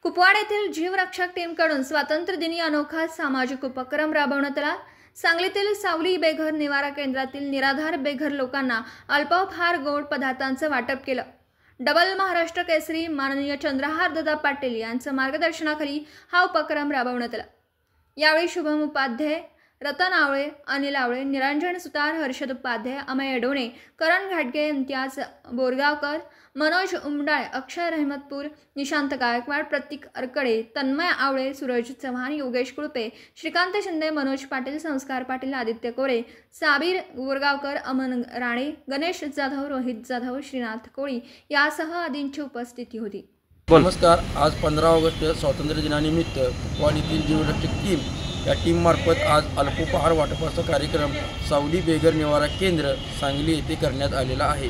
कुपवाड येथील जीवरक्षक टीमकडून स्वातंत्र्यदिनी अनोखा सामाजिक उपक्रम राबवण्यात आला। सांगलीतील सावली बेघर निवारा केंद्रातील निराधार बेघर लोकांना अल्पोपहार गोड पदार्थांचं वाटप केलं। डबल महाराष्ट्र केसरी माननीय चंद्रहार दादा पाटील यांच्या मार्गदर्शनाखाली हा उपक्रम राबवण्यात आला। यावेळी शुभम उपाध्याय, रतन आवळे, अनिल आवळे, निरंजन सुतार, हर्षद उपाध्याय, अमय डोणे, करण घाटगे, इम्तियाज बोरगावकर, मनोज उमडाळे, अक्षय रहमतपूर, निशांत गायकवाड, प्रतीक अरकडे, तन्मय आवळे, सूरज चव्हाण, योगेश कुळपे, श्रीकांत शिंदे, मनोज पाटील, संस्कार पाटील, आदित्य कोरे, साबीर बोरगावकर, अमन राणे, गणेश जाधव, रोहित जाधव, श्रीनाथ कोळी यासह आदींची उपस्थिती होती। नमस्कार। आज 15 ऑगस्ट स्वातंत्र्य दिनानिमित्त कुपवाड येथील जीवरक्षक टीम या टीममार्फत आज अल्पोपहार वाटपाचा कार्यक्रम सावली बेघर निवारा केंद्र सांगली येथे करण्यात आलेला आहे।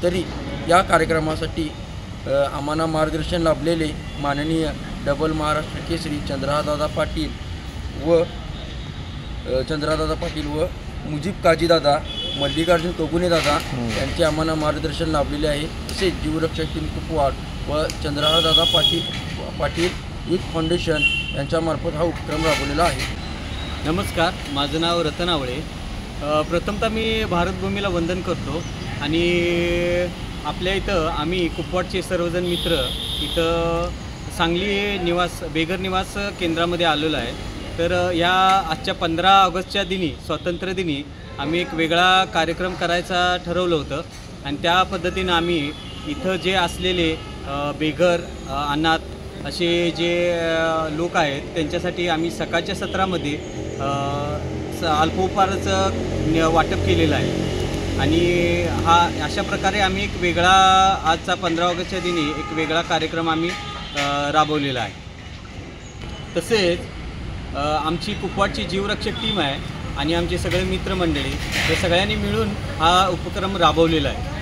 तरी या कार्यक्रमासाठी आम्हाला मार्गदर्शन लाभलेले माननीय डबल महाराष्ट्र केसरी चंद्रहारदादा पाटील व मुजीब काजीदादा, मल्लिकार्जुन कगुने दादा यांचे आम्हाला मार्गदर्शन लाभलेले आहे। तसेच जीवरक्षक टीम कुपवाड व चंद्रहारदादा पाटील यूथ फाउंडेशन यांच्यामार्फत हा उपक्रम राबवलेला आहे। नमस्कार, माझं नाव रतन आवळे। प्रथमतः मी भारतभूमीला वंदन करतो आणि आपल्या इथं आम्ही कुपवाडचे सर्वजण मित्र इथं सांगली बेघर निवास केंद्रामध्ये आलेलो आहे। तर या आजच्या 15 ऑगस्टच्या दिनी, स्वातंत्र्य दिनी आम्ही एक वेगळा कार्यक्रम करायचा ठरवलं होतं आणि त्या पद्धतीनं आम्ही इथं जे असलेले बेघर, अनाथ असे जे लोक आहेत त्यांच्यासाठी आम्ही सकाळच्या सत्रामध्ये अल्पोपहाराचं वाटप केलेलं आहे आणि अशा प्रकारे आम्ही एक वेगळा आजचा 15 ऑगस्टच्या दिनी एक वेगळा कार्यक्रम आम्ही राबवलेला आहे। तसेच आमची कुपवाडची जीवरक्षक टीम आहे आणि आमचे सगळे मित्रमंडळी हे सगळ्यांनी मिळून हा उपक्रम राबवलेला आहे।